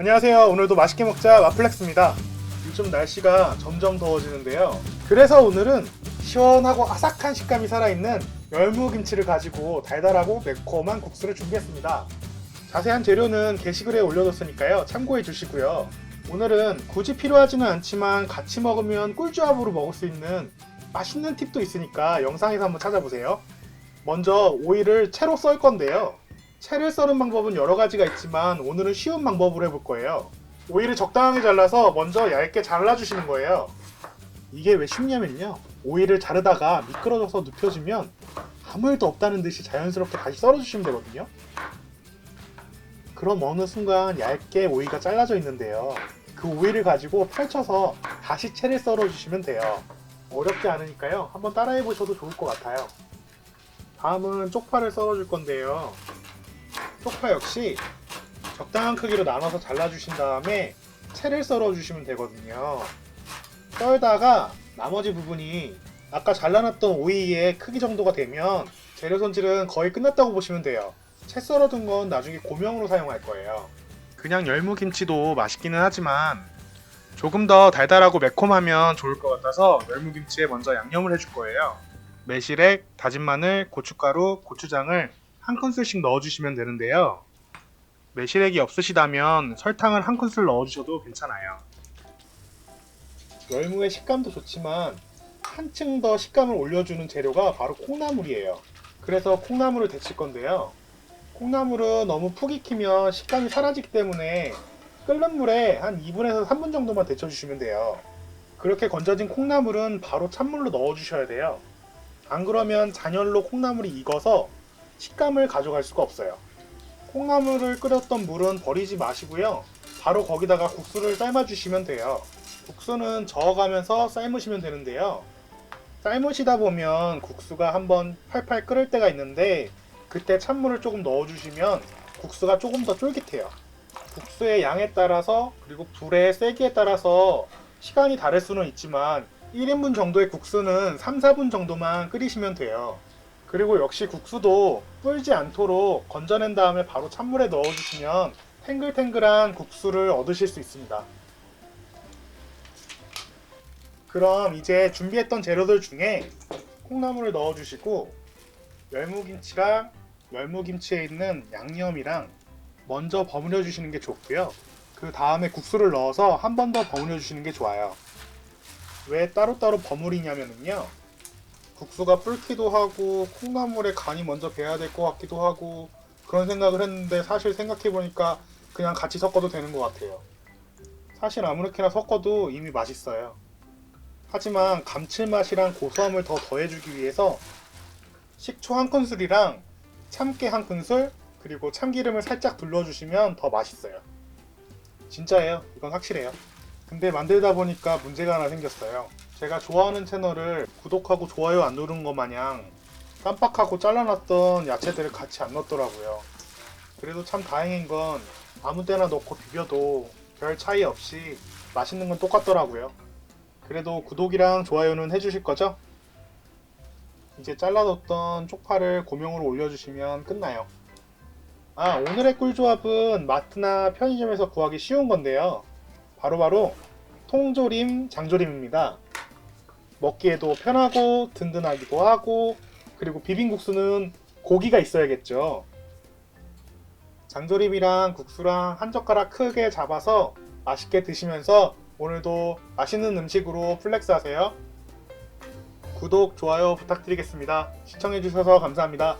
안녕하세요. 오늘도 맛있게 먹자 와플렉스입니다. 요즘 날씨가 점점 더워지는데요. 그래서 오늘은 시원하고 아삭한 식감이 살아있는 열무김치를 가지고 달달하고 매콤한 국수를 준비했습니다. 자세한 재료는 게시글에 올려뒀으니까요. 참고해 주시고요. 오늘은 굳이 필요하지는 않지만 같이 먹으면 꿀조합으로 먹을 수 있는 맛있는 팁도 있으니까 영상에서 한번 찾아보세요. 먼저 오이를 채로 썰 건데요. 채를 썰은 방법은 여러 가지가 있지만 오늘은 쉬운 방법으로 해볼 거예요. 오이를 적당하게 잘라서 먼저 얇게 잘라주시는 거예요. 이게 왜 쉽냐면요. 오이를 자르다가 미끄러져서 눕혀지면 아무 일도 없다는 듯이 자연스럽게 다시 썰어주시면 되거든요. 그럼 어느 순간 얇게 오이가 잘라져 있는데요. 그 오이를 가지고 펼쳐서 다시 채를 썰어주시면 돼요. 어렵지 않으니까요. 한번 따라해 보셔도 좋을 것 같아요. 다음은 쪽파를 썰어줄 건데요. 쪽파 역시 적당한 크기로 나눠서 잘라주신 다음에 채를 썰어주시면 되거든요. 썰다가 나머지 부분이 아까 잘라놨던 오이의 크기 정도가 되면 재료 손질은 거의 끝났다고 보시면 돼요. 채 썰어둔 건 나중에 고명으로 사용할 거예요. 그냥 열무김치도 맛있기는 하지만 조금 더 달달하고 매콤하면 좋을 것 같아서 열무김치에 먼저 양념을 해줄 거예요. 매실액, 다진 마늘, 고춧가루, 고추장을 한 큰술씩 넣어주시면 되는데요. 매실액이 없으시다면 설탕을 한 큰술 넣어주셔도 괜찮아요. 열무의 식감도 좋지만 한층 더 식감을 올려주는 재료가 바로 콩나물이에요. 그래서 콩나물을 데칠 건데요. 콩나물은 너무 푹 익히면 식감이 사라지기 때문에 끓는 물에 한 2분에서 3분 정도만 데쳐주시면 돼요. 그렇게 건져진 콩나물은 바로 찬물로 넣어주셔야 돼요. 안 그러면 잔열로 콩나물이 익어서 식감을 가져갈 수가 없어요. 콩나물을 끓였던 물은 버리지 마시고요. 바로 거기다가 국수를 삶아주시면 돼요. 국수는 저어가면서 삶으시면 되는데요. 삶으시다 보면 국수가 한번 팔팔 끓을 때가 있는데 그때 찬물을 조금 넣어주시면 국수가 조금 더 쫄깃해요. 국수의 양에 따라서 그리고 불의 세기에 따라서 시간이 다를 수는 있지만 1인분 정도의 국수는 3, 4분 정도만 끓이시면 돼요. 그리고 역시 국수도 불지 않도록 건져낸 다음에 바로 찬물에 넣어주시면 탱글탱글한 국수를 얻으실 수 있습니다. 그럼 이제 준비했던 재료들 중에 콩나물을 넣어주시고 열무김치랑 열무김치에 있는 양념이랑 먼저 버무려 주시는 게 좋고요. 그 다음에 국수를 넣어서 한 번 더 버무려 주시는 게 좋아요. 왜 따로따로 버무리냐면요. 국수가 불기도 하고 콩나물에 간이 먼저 배야 될 것 같기도 하고 그런 생각을 했는데 사실 생각해보니까 그냥 같이 섞어도 되는 것 같아요. 사실 아무렇게나 섞어도 이미 맛있어요. 하지만 감칠맛이랑 고소함을 더 더해주기 위해서 식초 한 큰술이랑 참깨 한 큰술 그리고 참기름을 살짝 둘러주시면 더 맛있어요. 진짜예요. 이건 확실해요. 근데 만들다 보니까 문제가 하나 생겼어요. 제가 좋아하는 채널을 구독하고 좋아요 안 누른 것 마냥 깜빡하고 잘라놨던 야채들을 같이 안 넣었더라고요. 그래도 참 다행인 건 아무 때나 넣고 비벼도 별 차이 없이 맛있는 건 똑같더라고요. 그래도 구독이랑 좋아요는 해주실 거죠? 이제 잘라뒀던 쪽파를 고명으로 올려주시면 끝나요. 오늘의 꿀조합은 마트나 편의점에서 구하기 쉬운 건데요. 바로바로 통조림, 장조림입니다. 먹기에도 편하고 든든하기도 하고 그리고 비빔국수는 고기가 있어야겠죠. 장조림이랑 국수랑 한 젓가락 크게 잡아서 맛있게 드시면서 오늘도 맛있는 음식으로 플렉스 하세요. 구독, 좋아요 부탁드리겠습니다. 시청해주셔서 감사합니다.